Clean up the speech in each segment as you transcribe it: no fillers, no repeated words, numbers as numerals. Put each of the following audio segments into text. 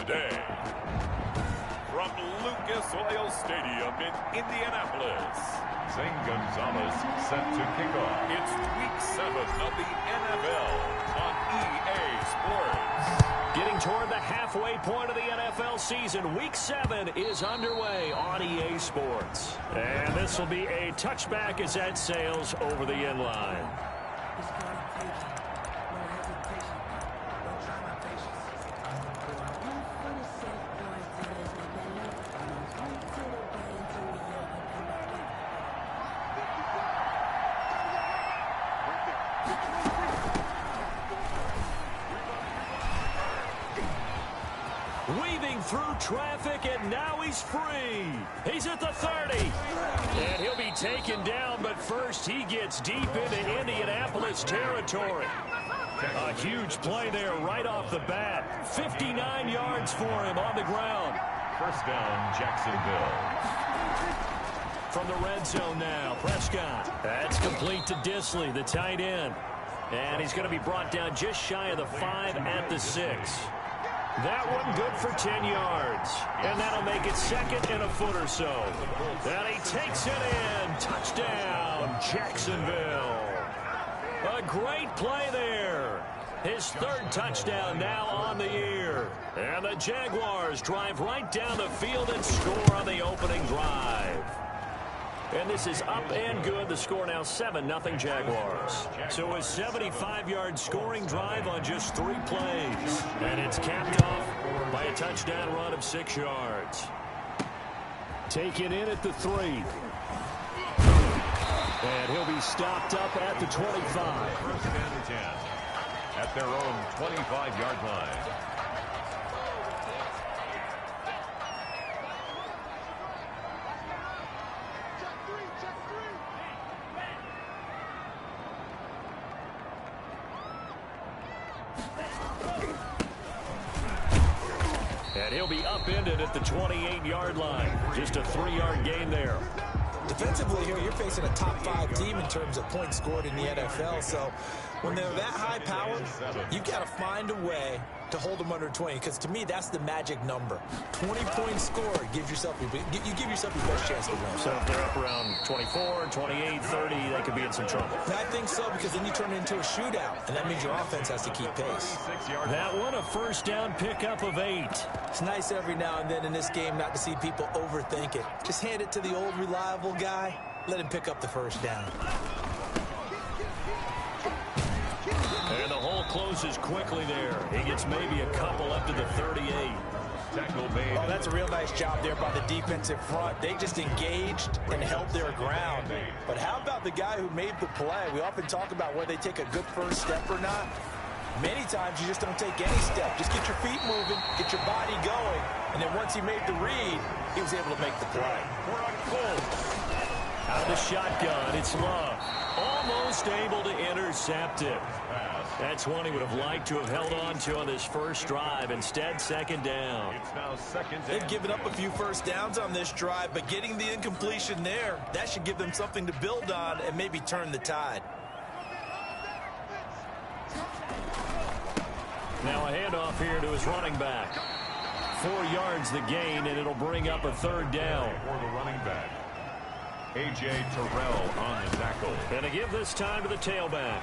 today. From Lucas Oil Stadium in Indianapolis, Zane Gonzalez set to kick off. It's Week 7 of the NFL on EA Sports. Getting toward the halfway point of the NFL season, Week 7 is underway on EA Sports. And this will be a touchback as that sails over the end line. Weaving through traffic, and now he's free. He's at the 30. And he'll be taken down, but first he gets deep into Indianapolis territory. A huge play there right off the bat. 59 yards for him on the ground. First down, Jacksonville. From the red zone now, Prescott. That's complete to Disley, the tight end. And he's going to be brought down just shy of the 5 at the 6. That one good for 10 yards. And that'll make it second and a foot or so. And he takes it in. Touchdown, Jacksonville. A great play there. His third touchdown now on the year. And the Jaguars drive right down the field and score on the opening drive. And this is up and good. The score now 7-0 Jaguars. So a 75-yard scoring drive on just 3 plays. And it's capped off by a touchdown run of 6 yards. Taken in at the 3. And he'll be stopped up at the 25. First and 10 at their own 25-yard line. And he'll be upended at the 28-yard line. Just a 3-yard gain there. Defensively here, you're facing a top 5 team in terms of points scored in the NFL. So when they're that high powered, you've got to find a way to hold them under 20. Because to me, that's the magic number. 20 points scored gives yourself you give yourself your best chance to win. So if they're up around 24, 28, 30, they could be in some trouble. I think so, because then you turn it into a shootout, and that means your offense has to keep pace. That one a first down pickup of 8. It's nice every now and then in this game not to see people overthink it. Just hand it to the old reliable guy. Let him pick up the first down. And the hole closes quickly there. He gets maybe a couple up to the 38. Tackle made. Oh, that's a real nice job there by the defensive front. They just engaged and held their ground. But how about the guy who made the play? We often talk about whether they take a good first step or not. Many times you just don't take any step. Just get your feet moving, get your body going, and then once he made the read, he was able to make the play. We're on full. Out of the shotgun, it's Love. Almost able to intercept it. That's one he would have liked to have held on to on this first drive. Instead, second down. It's now second. They've given up a few first downs on this drive, but getting the incompletion there, that should give them something to build on and maybe turn the tide. Now a handoff here to his running back. 4 yards the gain, and it'll bring up a third down. For the running back, A.J. Terrell on the tackle. And to give this time to the tailback.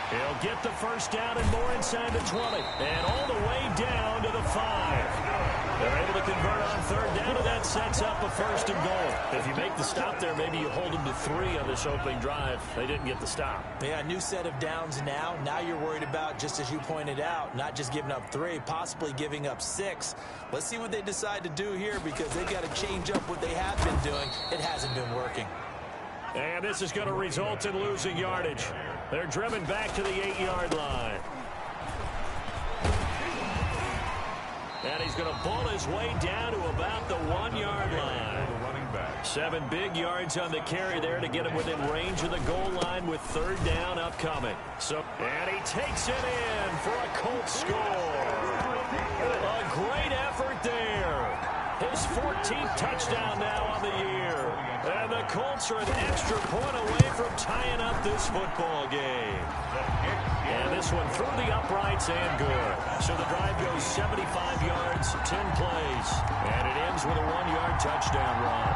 He'll get the first down and more inside the 20. And all the way down to the 5. They're able to convert on third down, and that sets up a first and goal. If you make the stop there, maybe you hold them to 3 on this opening drive. They didn't get the stop. Yeah, new set of downs now. Now you're worried about, just as you pointed out, not just giving up 3, possibly giving up 6. Let's see what they decide to do here, because they've got to change up what they have been doing. It hasn't been working. And this is going to result in losing yardage. They're driven back to the 8-yard line. And he's going to pull his way down to about the 1-yard line. 7 big yards on the carry there to get him within range of the goal line with third down upcoming. And he takes it in for a Colts score. A great effort there. His 14th touchdown now on the year. And the Colts are an extra point away from tying up this football game. And this one through the uprights and good. So the drive goes 75 yards, 10 plays. And it ends with a 1-yard touchdown run.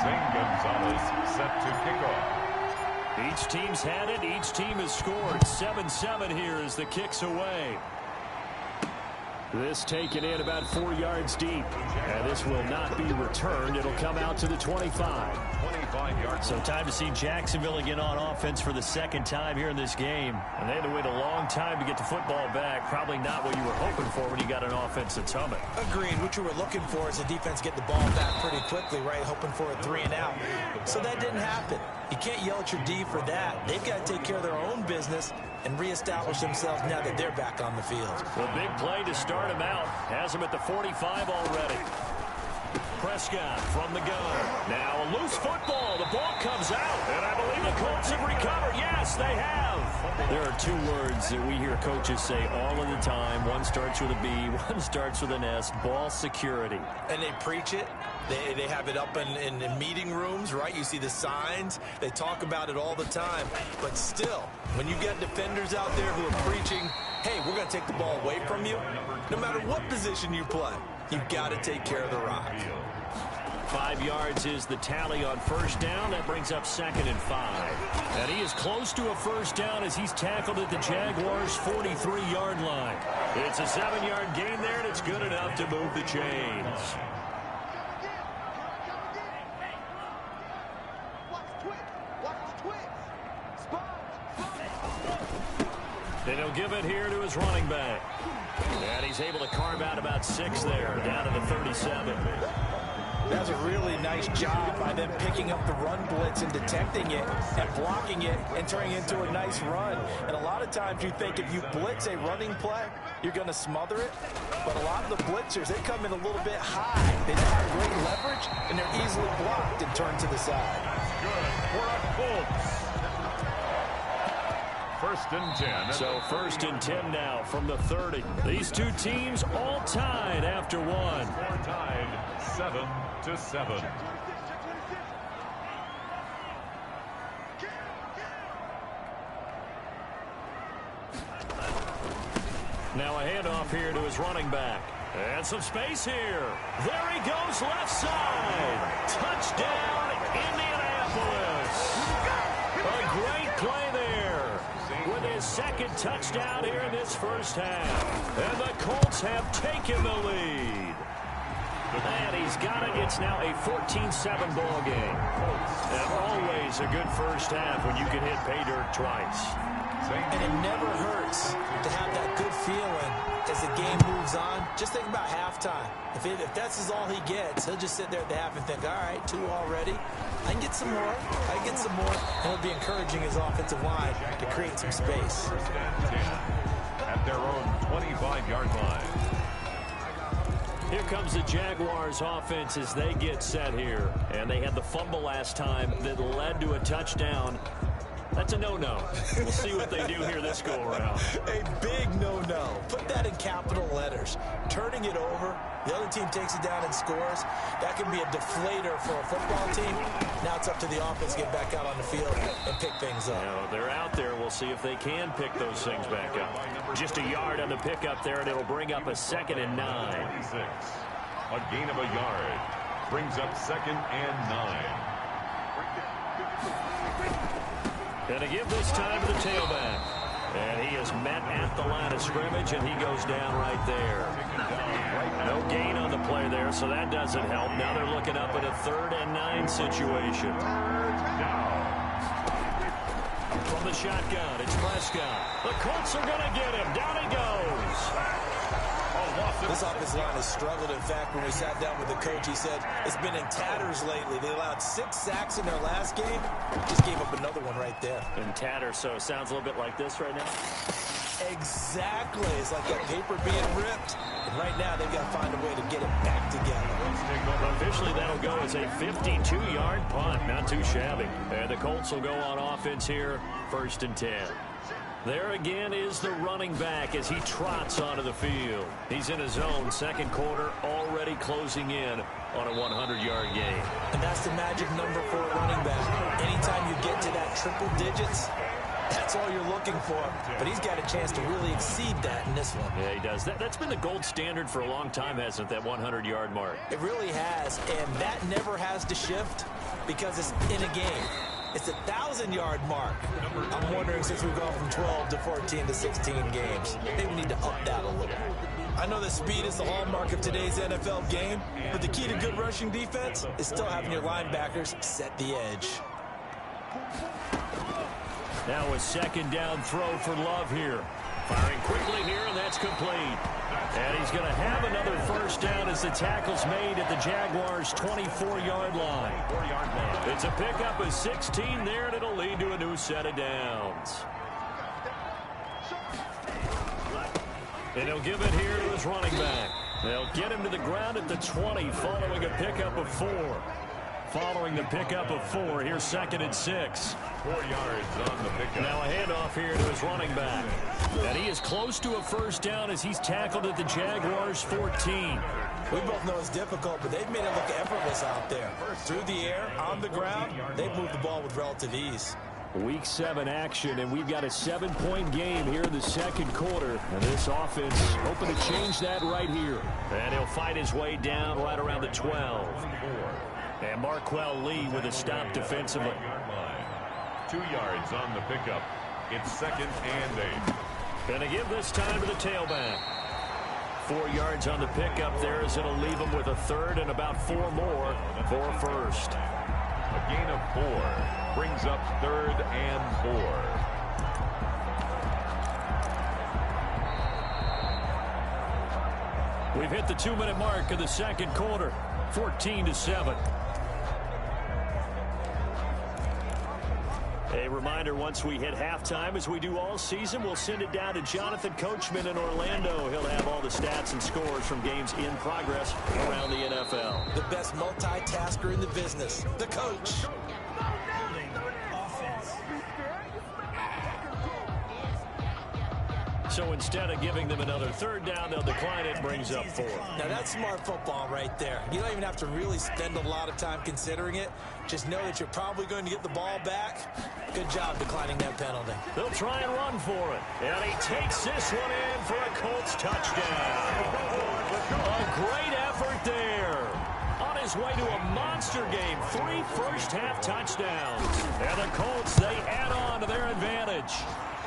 Zane Gonzalez set to kick off. Each team's had it. Each team has scored. 7-7 here as the kick's away. This taken in about 4 yards deep. And this will not be returned. It'll come out to the 25. 25 yards. So time to see Jacksonville again on offense for the second time here in this game. And they had to wait a long time to get the football back. Probably not what you were hoping for when you got an offense that's humming. Agreed. What you were looking for is the defense get the ball back pretty quickly, right? Hoping for a 3-and-out. So that didn't happen. You can't yell at your D for that. They've got to take care of their own business and reestablish themselves now that they're back on the field. Well, big play to start him out. Has him at the 45 already. Prescott from the gun. Now a loose football. The ball comes out. And I believe the Colts have recovered. Yes, they have. There are two words that we hear coaches say all of the time. One starts with a B, one starts with an S. Ball security. And they preach it. They have it up in meeting rooms, right? You see the signs. They talk about it all the time. But still, when you get defenders out there who are preaching, hey, we're going to take the ball away from you, no matter what position you play, you've got to take care of the rock. 5 yards is the tally on first down. That brings up 2nd and 5. And he is close to a first down as he's tackled at the Jaguars' 43-yard line. It's a 7-yard gain there, and it's good enough to move the chains. And he'll give it here to his running back. And he's able to carve out about 6 there, down to the 37. That's a really nice job by them picking up the run blitz and detecting it and blocking it and turning it into a nice run. And a lot of times you think if you blitz a running play, you're going to smother it. But a lot of the blitzers, they come in a little bit high. They don't have great leverage, and they're easily blocked and turned to the side. Good for a Colts. 1st and 10. So 1st and 10 now from the 30. These two teams all tied after one. Score tied 7-7. Now a handoff here to his running back. And some space here. There he goes, left side. Touchdown, Indianapolis. A great play there. With his 2nd touchdown here in this first half. And the Colts have taken the lead. And he's got it. It's now a 14-7 ball game. And always a good first half when you can hit pay dirt twice. And it never hurts to have that good feeling as the game moves on. Just think about halftime. If that's all he gets, he'll just sit there at the half and think, all right, 2 already. I can get some more. I can get some more. And he'll be encouraging his offensive line to create some space. 1st and 10 at their own 25-yard line. Here comes the Jaguars offense as they get set here. And they had the fumble last time that led to a touchdown. That's a no-no. We'll see what they do here this go-around. A big no-no. Put that in capital letters. Turning it over, the other team takes it down and scores. That can be a deflator for a football team. Now it's up to the offense to get back out on the field and pick things up. Now, they're out there. We'll see if they can pick those things back up. Just a yard on the pickup there, and it'll bring up a 2nd and 9. 26. A gain of a yard. Brings up 2nd and 9. And to give this time to the tailback. And he is met at the line of scrimmage, and he goes down right there. No gain on the play there, so that doesn't help. Now they're looking up at a 3rd and 9 situation. From the shotgun, it's Prescott. The Colts are going to get him. Down he goes. This offensive line has struggled. In fact, when we sat down with the coach, he said it's been in tatters lately. They allowed 6 sacks in their last game. Just gave up another one right there. In tatters, so it sounds a little bit like this right now. Exactly. It's like that paper being ripped. And right now, they've got to find a way to get it back together. Officially, that'll go as a 52-yard punt. Not too shabby. And the Colts will go on offense here, 1st and 10. There again is the running back as he trots onto the field. He's in his own second quarter, already closing in on a 100-yard game. And that's the magic number for a running back. Anytime you get to that triple digits, that's all you're looking for. But he's got a chance to really exceed that in this one. Yeah, he does. That's been the gold standard for a long time, hasn't it, that 100-yard mark? It really has, and that never has to shift because it's in a game. It's a 1,000-yard mark. I'm wondering, since we've gone from 12 to 14 to 16 games, maybe we need to up that a little. I know that speed is the hallmark of today's NFL game, but the key to good rushing defense is still having your linebackers set the edge. Now a second down throw for Love here. Firing quickly here, and that's complete. And he's going to have another first down as the tackle's made at the Jaguars' 24-yard line. It's a pickup of 16 there, and it'll lead to a new set of downs. And he'll give it here to his running back. They'll get him to the ground at the 20 following a pickup of 4. Following the pickup of 4, here's 2nd and 6. 4 yards on the pickup. Now a handoff here to his running back. And he is close to a first down as he's tackled at the Jaguars' 14. We both know it's difficult, but they've made it look effortless out there. Through the air, on the ground, they've moved the ball with relative ease. Week 7 action, and we've got a 7-point game here in the second quarter. And this offense hoping to change that right here. And he'll fight his way down right around the 12. And Marquell Lee with a stop defensively. 2 yards on the pickup. It's 2nd and 8. Gonna give this time to the tailback. 4 yards on the pickup there as it'll leave him with a third and about 4 more for a first. A gain of 4 brings up 3rd and 4. We've hit the 2-minute mark of the second quarter. 14-7. A reminder, once we hit halftime, as we do all season, we'll send it down to Jonathan Coachman in Orlando. He'll have all the stats and scores from games in progress around the NFL. The best multitasker in the business, the coach. So instead of giving them another third down, they'll decline it, brings up 4. Now that's smart football right there. You don't even have to really spend a lot of time considering it. Just know that you're probably going to get the ball back. Good job declining that penalty. They'll try and run for it. And he takes this one in for a Colts touchdown. A great effort there. On his way to a monster game. 3 first-half touchdowns. And the Colts, they add on to their advantage.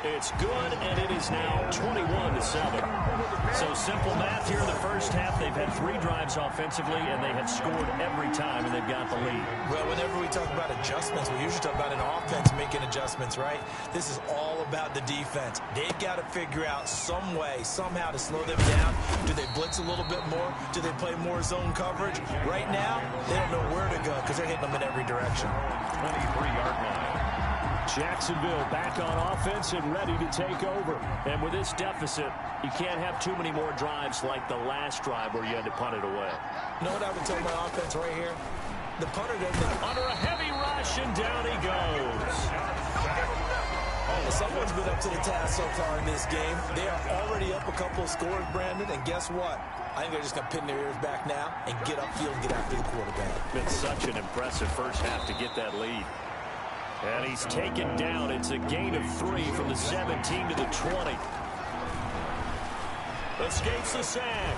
It's good, and it is now 21-7. So simple math here in the first half. They've had 3 drives offensively, and they have scored every time, and they've got the lead. Well, whenever we talk about adjustments, we usually talk about an offense making adjustments, right? This is all about the defense. They've got to figure out some way, somehow to slow them down. Do they blitz a little bit more? Do they play more zone coverage? Right now, they don't know where to go because they're hitting them in every direction. 23-yard line. Jacksonville back on offense and ready to take over. And with this deficit, you can't have too many more drives like the last drive where you had to punt it away. You know what I would tell my offense right here? The punter doesn't... Under a heavy rush, and down he goes. Someone's been up to the task so far in this game. They are already up a couple of scores, Brandon, and guess what? I think they're just going to pin their ears back now and get upfield and get after the quarterback. Been such an impressive first half to get that lead. And he's taken down. It's a gain of 3 from the 17 to the 20. Escapes the sack.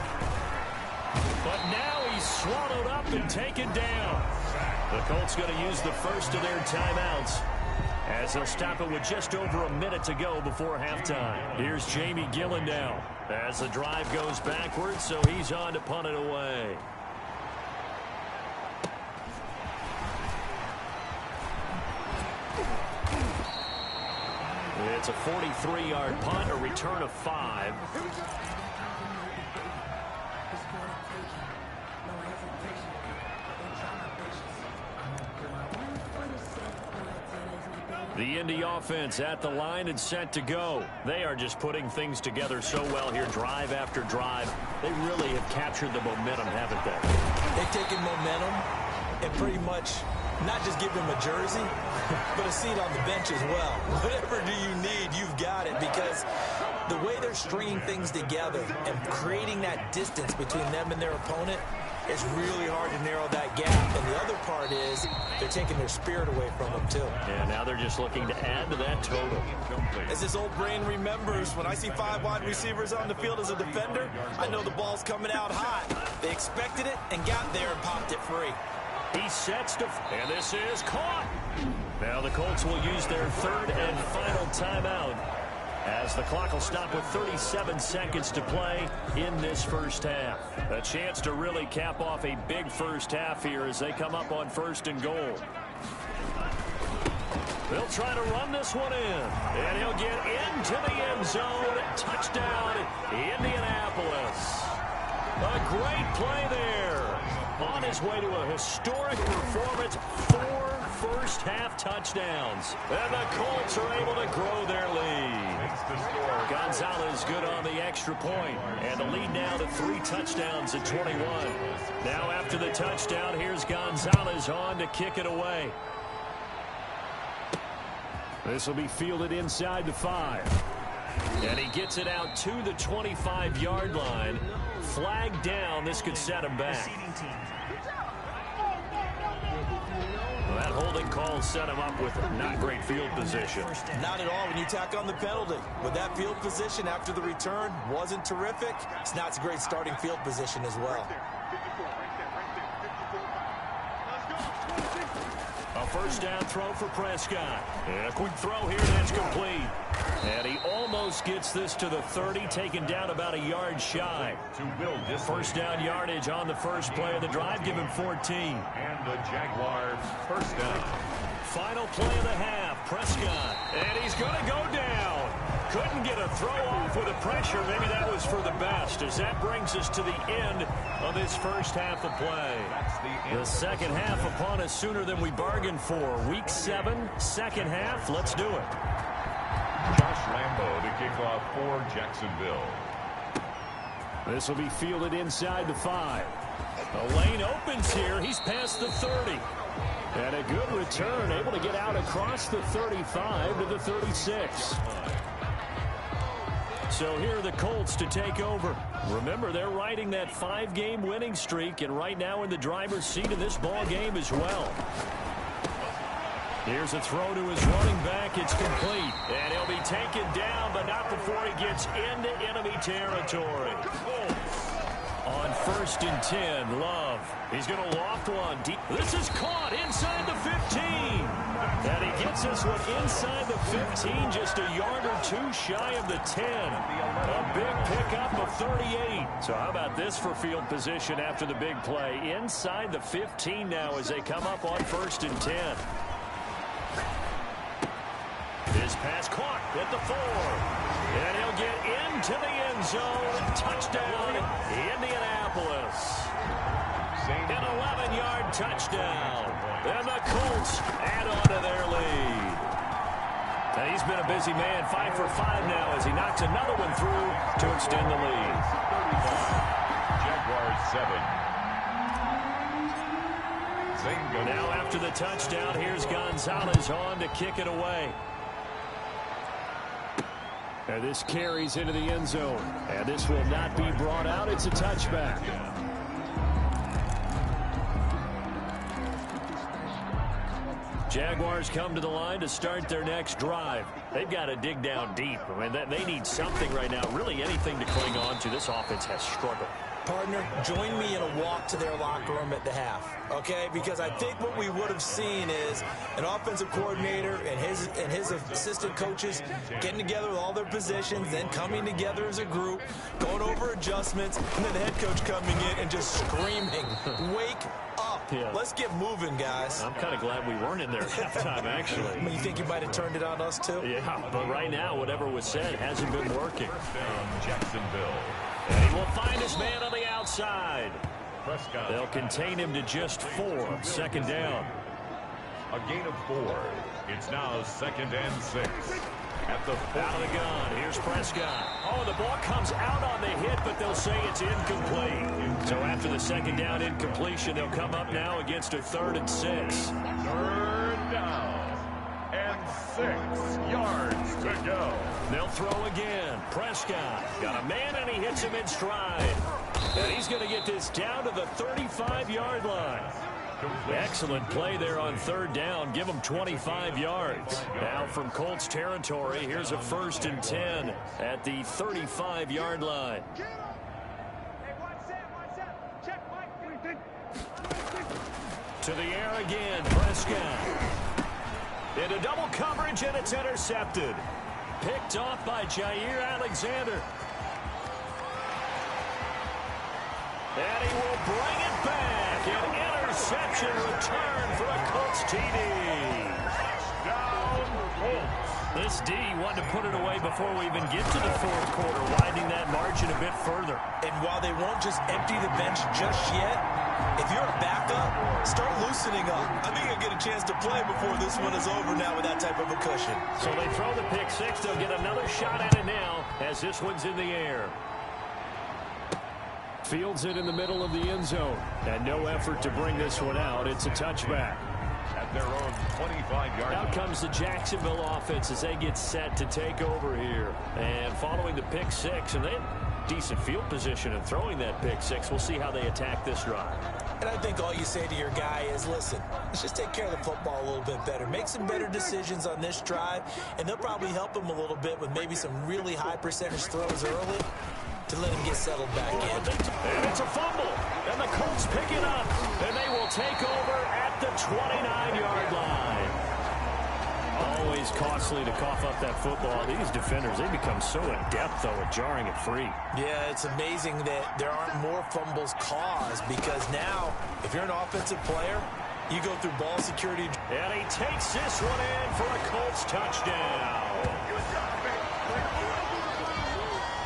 But now he's swallowed up and taken down. The Colts going to use the first of their timeouts as they'll stop it with just over a minute to go before halftime. Here's Jamie Gillen now as the drive goes backwards, so he's on to punt it away. It's a 43-yard punt, a return of 5. The Indy offense at the line and set to go. They are just putting things together so well here, drive after drive. They really have captured the momentum, haven't they? They've taken momentum and pretty much Not just give him a jersey, but a seat on the bench as well. Whatever do you need, you've got it, because the way they're stringing things together and creating that distance between them and their opponent, it's really hard to narrow that gap. And the other part is they're taking their spirit away from them, too. Yeah, now they're just looking to add to that total. As this old brain remembers, when I see 5 wide receivers on the field as a defender, I know the ball's coming out hot. They expected it and got there and popped it free. He sets to, and this is caught. Now the Colts will use their third and final timeout, as the clock will stop with 37 seconds to play in this first half. A chance to really cap off a big first half here as they come up on 1st and goal. They'll try to run this one in, and he'll get into the end zone. Touchdown, Indianapolis. A great play there. On his way to a historic performance, 4 first-half touchdowns. And the Colts are able to grow their lead. Gonzalez good on the extra point, and the lead now to 3 touchdowns at 21. Now after the touchdown, here's Gonzalez on to kick it away. This will be fielded inside the 5. And he gets it out to the 25-yard line. Flag down. This could set him back. Well, that holding call set him up with not great field position. Not at all when you tack on the penalty. With that field position after the return wasn't terrific. It's not a great starting field position as well. A first down throw for Prescott. And a quick throw here that's complete. And he almost gets this to the 30, taken down about a yard shy. First down yardage on the first play of the drive, give him 14. And the Jaguars first down. Final play of the half, Prescott. And he's going to go down. Couldn't get a throw off with the pressure. Maybe that was for the best, as that brings us to the end of this first half of play. The second half upon us sooner than we bargained for. Week 7, second half. Let's do it. Josh Lambo to kick off for Jacksonville. This will be fielded inside the 5. The lane opens here. He's past the 30. And a good return, able to get out across the 35 to the 36. So here are the Colts to take over. Remember, they're riding that 5-game winning streak, and right now in the driver's seat in this ball game as well. Here's a throw to his running back. It's complete. And he'll be taken down, but not before he gets into enemy territory. On 1st and 10, Love. He's going to loft one deep. This is caught inside the 15. And he gets this one inside the 15, just a yard or 2 shy of the 10. A big pickup of 38. So how about this for field position after the big play? Inside the 15 now as they come up on 1st and 10. His pass caught at the 4. And he'll get into the end zone. Touchdown, Indianapolis. An 11-yard touchdown. And the Colts add on to their lead. Now he's been a busy man, 5 for 5 now as he knocks another one through to extend the lead. Jaguars 7. Now after the touchdown, here's Gonzalez on to kick it away. And this carries into the end zone. And this will not be brought out. It's a touchback. Jaguars come to the line to start their next drive. They've got to dig down deep. I mean, they need something right now, really anything to cling on to. This offense has struggled. Partner, join me in a walk to their locker room at the half, okay? Because I think what we would have seen is an offensive coordinator and his assistant coaches getting together with all their positions, then coming together as a group, going over adjustments, and then the head coach coming in and just screaming, wake up. Yeah. Let's get moving, guys. I'm kind of glad we weren't in there at halftime, actually. I mean, you think you might have turned it on us, too? Yeah, but right now, whatever was said hasn't been working. Jacksonville. And he will find his man on the outside. Prescott. They'll contain him to just 4. Second down. A gain of 4. It's now 2nd and 6. at the 40. Out of the gun. Here's Prescott. Oh, the ball comes out on the hit, but they'll say it's incomplete. So after the second down incompletion, they'll come up now against a 3rd and 6. 3rd down and 6 yards to go. They'll throw again. Prescott got a man, and he hits him in stride. And he's going to get this down to the 35-yard line. Excellent play there on 3rd down. Give him 25 yards. Now from Colts territory, here's a 1st and 10 at the 35-yard line. To the air again, Prescott. Into double coverage, and it's intercepted. Picked off by Jair Alexander. And he will bring it back. An interception return for a Colts TD. Down Colts. This D wanted to put it away before we even get to the 4th quarter, widening that margin a bit further. And while they won't just empty the bench just yet, if you're a backup, start loosening up. I think you'll get a chance to play before this one is over now with that type of a cushion. So they throw the pick 6. They'll get another shot at it now as this one's in the air. Fields it in the middle of the end zone. And no effort to bring this one out. It's a touchback. At their own 25-yard line. Out comes the Jacksonville offense as they get set to take over here. And following the pick 6, and they have decent field position in throwing that pick 6. We'll see how they attack this drive. And I think all you say to your guy is, listen, let's just take care of the football a little bit better. Make some better decisions on this drive, and they'll probably help him a little bit with maybe some really high percentage throws early to let him get settled back in. And it's a fumble. And the Colts pick it up. And they will take over at the 29-yard line. Always costly to cough up that football. These defenders, they become so adept, though, at jarring it free. Yeah, it's amazing that there aren't more fumbles caused because now, if you're an offensive player, you go through ball security. And he takes this one in for a Colts touchdown.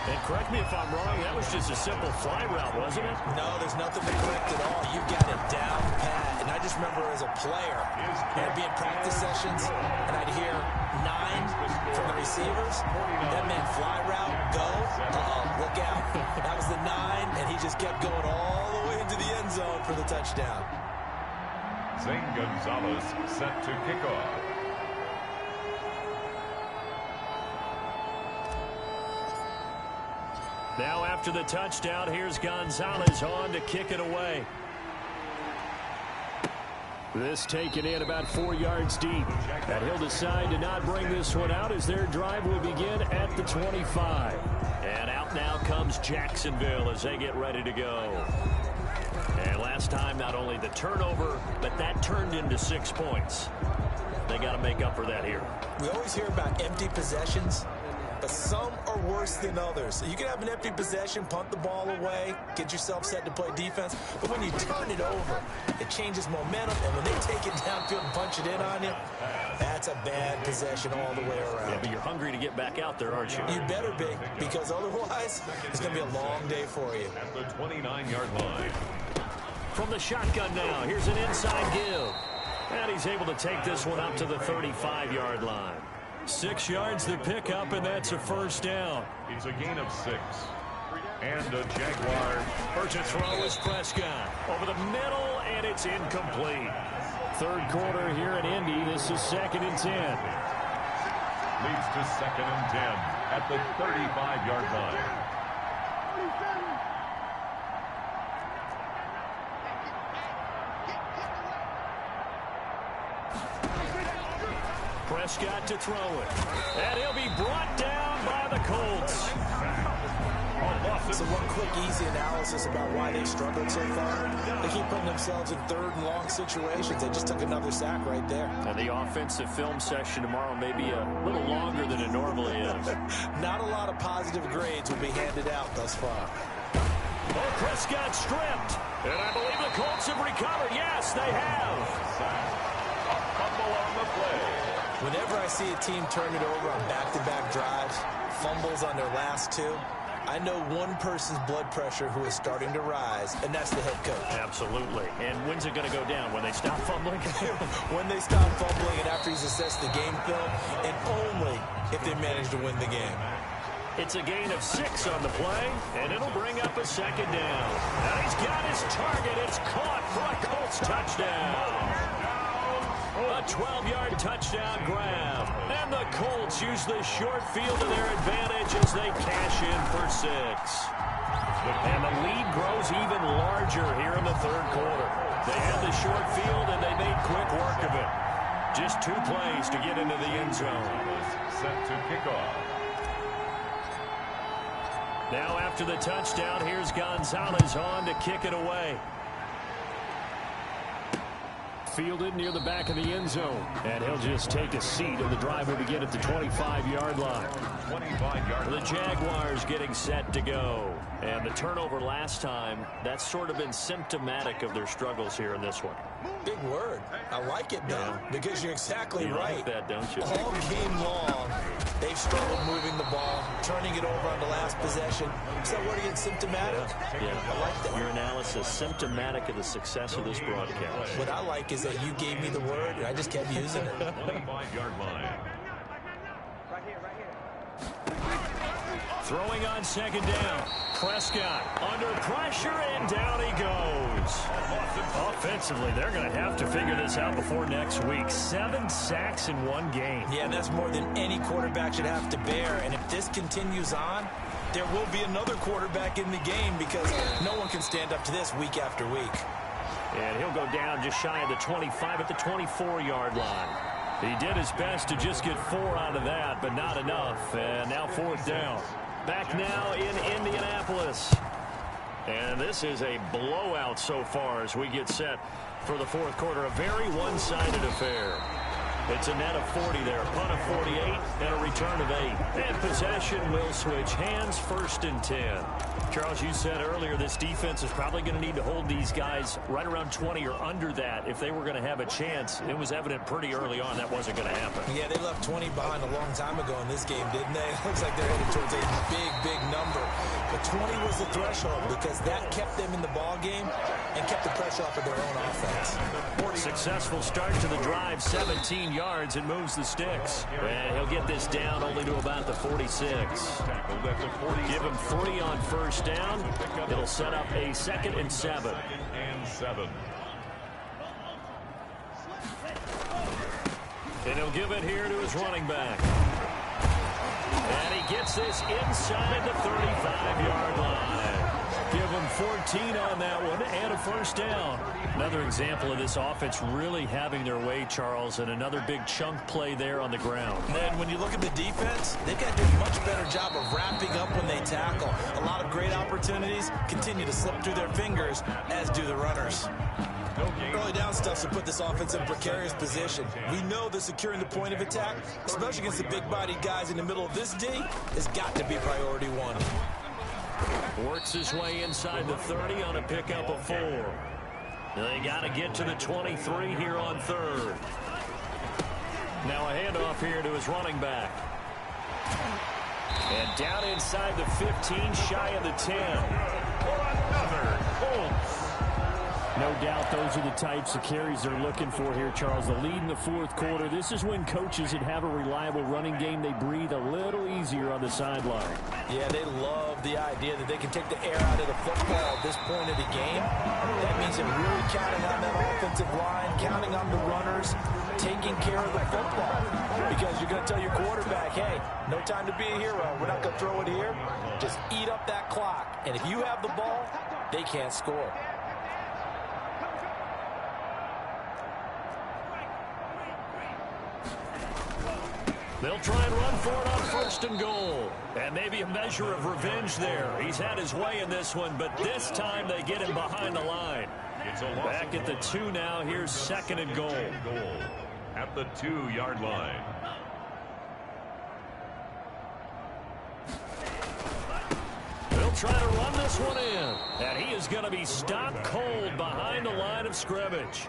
And correct me if I'm wrong, that was just a simple fly route, wasn't it? No, there's nothing to correct at all. You've got it down pat. And I just remember as a player, I'd be in practice sessions, and I'd hear 9 from the receivers. That meant fly route, go, look out. That was the 9, and he just kept going all the way into the end zone for the touchdown. Zane Gonzalez set to kick off. Now after the touchdown, here's Gonzalez on to kick it away. This taken in about 4 yards deep. And he'll decide to not bring this one out as their drive will begin at the 25. And out now comes Jacksonville as they get ready to go. And last time, not only the turnover, but that turned into 6 points. They got to make up for that here. We always hear about empty possessions, but some are worse than others. You can have an empty possession, punt the ball away, get yourself set to play defense, but when you turn it over, it changes momentum, and when they take it downfield and punch it in on you, that's a bad possession all the way around. Yeah, but you're hungry to get back out there, aren't you? You better be, because otherwise, it's going to be a long day for you. At the 29-yard line. From the shotgun now, here's an inside give. And he's able to take this one up to the 35-yard line. 6 yards the pickup, and that's a first down. It's a gain of 6. And a Jaguar. First to throw is Prescott. Over the middle, and it's incomplete. Third quarter here in Indy. This is 2nd and 10. Leads to 2nd and 10 at the 35-yard line. Prescott to throw it. And he'll be brought down by the Colts. So one quick, easy analysis about why they struggled so far. They keep putting themselves in 3rd and long situations. They just took another sack right there. And the offensive film session tomorrow may be a little longer than it normally is. Not a lot of positive grades will be handed out thus far. Oh, Prescott stripped. And I believe the Colts have recovered. Yes, they have. A fumble on the play. Whenever I see a team turn it over on back-to-back drives, fumbles on their last 2, I know one person's blood pressure who is starting to rise, and that's the head coach. Absolutely. And when's it going to go down? When they stop fumbling? When they stop fumbling and referees assess the game film, and only if they manage to win the game. It's a gain of 6 on the play, and it'll bring up a second down. And he's got his target. It's caught for a Colts touchdown. A 12-yard touchdown grab. And the Colts use the short field to their advantage as they cash in for 6. And the lead grows even larger here in the third quarter. They had the short field, and they made quick work of it. Just 2 plays to get into the end zone. Set to kick off. Now after the touchdown, here's Gonzalez on to kick it away. Fielded near the back of the end zone. And he'll just take a seat, and the drive will begin at the 25-yard line. 25-yard. The Jaguars getting set to go. And the turnover last time, that's sort of been symptomatic of their struggles here in this one. Big word. I like it, though, because you're exactly you right. Like that, don't you? All game long, they've struggled moving the ball, turning it over on the last possession. Is that word again, symptomatic? Yeah. I like that. Your analysis, symptomatic of the success of this broadcast. What I like is that you gave me the word, and I just kept using it. 25-yard line. Throwing on second down. Prescott under pressure, and down he goes. Offensively, they're going to have to figure this out before next week. 7 sacks in 1 game. Yeah, and that's more than any quarterback should have to bear. And if this continues on, there will be another quarterback in the game because no one can stand up to this week after week. And he'll go down just shy of the 25 at the 24-yard line. He did his best to just get 4 out of that, but not enough. And now 4th down. Back now in Indianapolis. And this is a blowout so far as we get set for the 4th quarter. A very one-sided affair. It's a net of 40 there. Punt of 48 and a return of 8. And possession will switch hands, 1st and 10. Charles, you said earlier this defense is probably going to need to hold these guys right around 20 or under that if they were going to have a chance. It was evident pretty early on that wasn't going to happen. Yeah, they left 20 behind a long time ago in this game, didn't they? It looks like they're headed towards a big number. But 20 was the threshold because that kept them in the ball game and kept the pressure off of their own offense. Successful start to the drive, 17 yards, and moves the sticks. And he'll get this down only to about the 46. Give him 3 on 1st down. It'll set up a 2nd and 7. And he'll give it here to his running back. And he gets this inside the 35-yard line. Give him 14 on that one and a 1st down. Another example of this offense really having their way, Charles, and another big chunk play there on the ground. And then when you look at the defense, they've got to do a much better job of wrapping up when they tackle. A lot of great opportunities continue to slip through their fingers, as do the runners. Early down stuff to put this offense in a precarious position. We know that securing the point of attack, especially against the big-bodied guys in the middle of this D, has got to be priority 1. Works his way inside the 30 on a pickup of 4. They got to get to the 23 here on 3rd. Now a handoff here to his running back. And down inside the 15, shy of the 10. For another Colts. No doubt those are the types of carries they're looking for here, Charles. The lead in the 4th quarter. This is when coaches that have a reliable running game, they breathe a little easier on the sideline. Yeah, they love the idea that they can take the air out of the football at this point of the game. That means they're really counting on that offensive line, counting on the runners, taking care of the football. Because you're going to tell your quarterback, hey, no time to be a hero. We're not going to throw it here. Just eat up that clock. And if you have the ball, they can't score. They'll try and run for it on 1st and goal. And maybe a measure of revenge there. He's had his way in this one, but this time they get him behind the line. Back at the 2 now. Here's 2nd and goal. At the 2-yard line. They'll try to run this one in. And he is going to be stopped cold behind the line of scrimmage.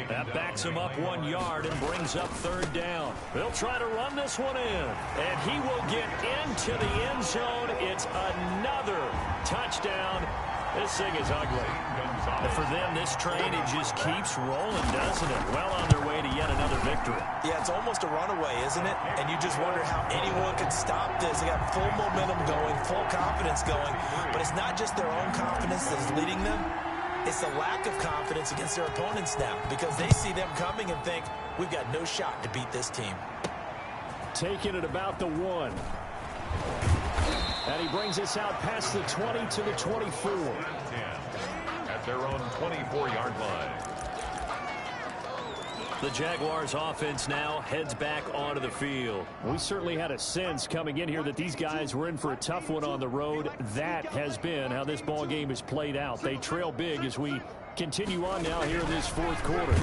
That backs him up 1 yard and brings up 3rd down. They'll try to run this one in. And he will get into the end zone. It's another touchdown This thing is ugly. And for them, this train, it just keeps rolling, doesn't it? Well on their way to yet another victory. Yeah, it's almost a runaway, isn't it? And you just wonder how anyone could stop this. They got full momentum going, full confidence going. But it's not just their own confidence that is leading them. It's the lack of confidence against their opponents now, because they see them coming and think, we've got no shot to beat this team. Taking it about the 1. And he brings us out past the 20 to the 24. At their own 24-yard line. The Jaguars offense now heads back onto the field. We certainly had a sense coming in here that these guys were in for a tough one on the road. That has been how this ball game has played out. They trail big as we continue on now here in this fourth quarter.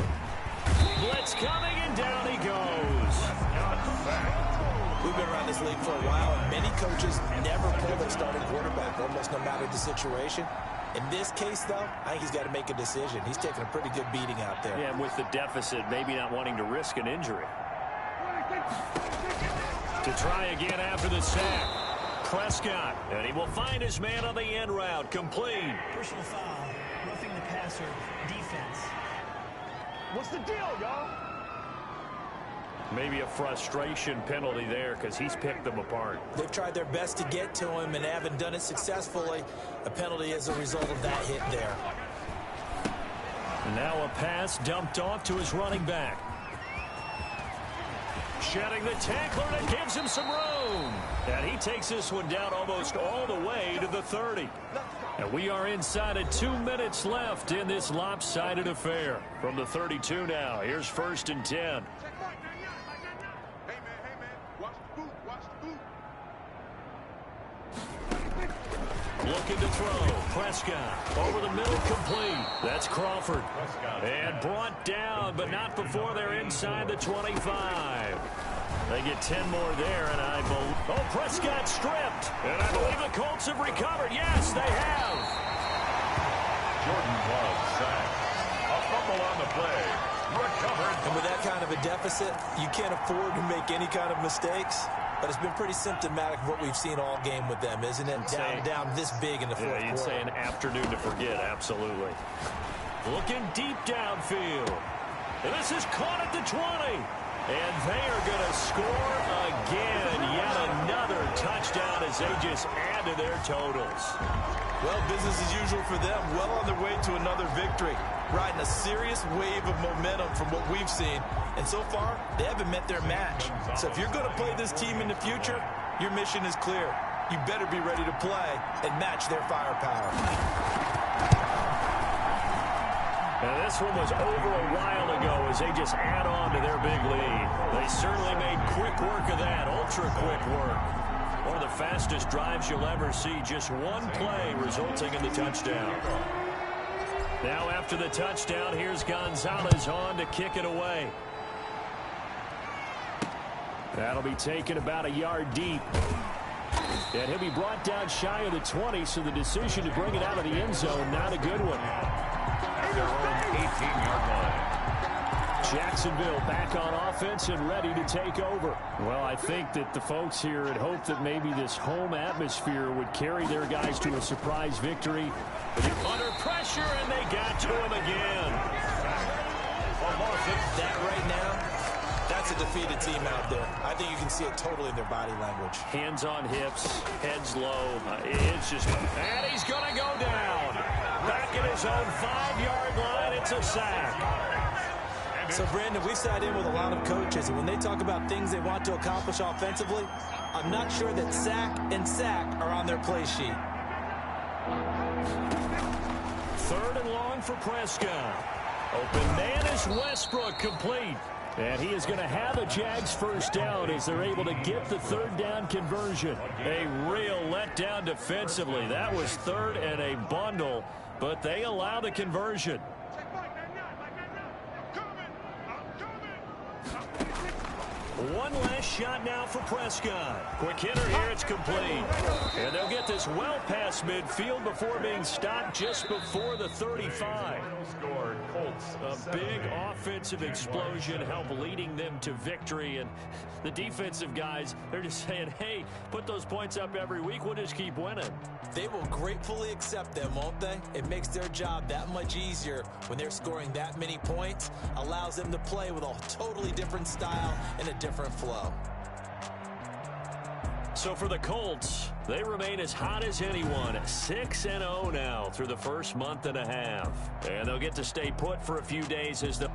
Blitz coming, and down he goes. We've been around this league for a while, and many coaches never pull their starting quarterback, almost no matter the situation. In this case, though, I think he's got to make a decision. He's taking a pretty good beating out there. Yeah, and with the deficit, maybe not wanting to risk an injury. To try again after the sack. Prescott, and he will find his man on the end route. Complete. Personal foul, roughing the passer, defense. What's the deal, y'all? Maybe a frustration penalty there because he's picked them apart. They've tried their best to get to him and haven't done it successfully. A penalty as a result of that hit there. Now a pass dumped off to his running back. Shedding the tackler, and it gives him some room. And he takes this one down almost all the way to the 30. And we are inside of 2 minutes left in this lopsided affair. From the 32 now, here's 1st and 10. Looking to throw. Prescott over the middle, complete. That's Crawford. And brought down, but not before they're inside the 25. They get 10 more there, and I believe... Oh, Prescott stripped. And I believe the Colts have recovered. Yes, they have. Jordan Love sacked. A fumble on the play. Recovered. And with that kind of a deficit, you can't afford to make any kind of mistakes. But it's been pretty symptomatic of what we've seen all game with them, isn't it? Down this big in the fourth quarter. You'd say an afternoon to forget, absolutely. Looking deep downfield. And this is caught at the 20. And they are going to score again. Yet another touchdown as they just add to their totals. Well, business as usual for them. Well on their way to another victory. Riding a serious wave of momentum from what we've seen. And so far, they haven't met their match. So if you're going to play this team in the future, your mission is clear. You better be ready to play and match their firepower. Now this one was over a while ago as they just add on to their big lead. They certainly made quick work of that, ultra quick work. One of the fastest drives you'll ever see, just one play resulting in the touchdown. Now after the touchdown, here's Gonzalez on to kick it away. That'll be taken about a yard deep. And he'll be brought down shy of the 20, so the decision to bring it out of the end zone, not a good one. At their own 18-yard line. Jacksonville back on offense and ready to take over. Well, I think that the folks here had hoped that maybe this home atmosphere would carry their guys to a surprise victory. Under pressure, and they got to him again. That right now, that's a defeated team out there. I think you can see it totally in their body language. Hands on hips, heads low. It's just, and he's going to go down. Back at his own 5-yard line, it's a sack. So, Brandon, we sat in with a lot of coaches, and when they talk about things they want to accomplish offensively, I'm not sure that sack and sack are on their play sheet. 3rd and long for Prescott. Open man is Westbrook, complete. And he is going to have a Jags first down as they're able to get the 3rd down conversion. A real letdown defensively. That was 3rd and a bundle, but they allow the conversion. One last shot now for Prescott. Quick hitter here, it's complete. And they'll get this well past midfield before being stopped just before the 35. final score, Colts A big offensive explosion helped leading them to victory. And the defensive guys, they're just saying, hey, put those points up every week. We'll just keep winning. They will gratefully accept them, won't they? It makes their job that much easier when they're scoring that many points. Allows them to play with a totally different style and a different flow. So for the Colts, they remain as hot as anyone, 6-0 now through the first month and a half. And they'll get to stay put for a few days as the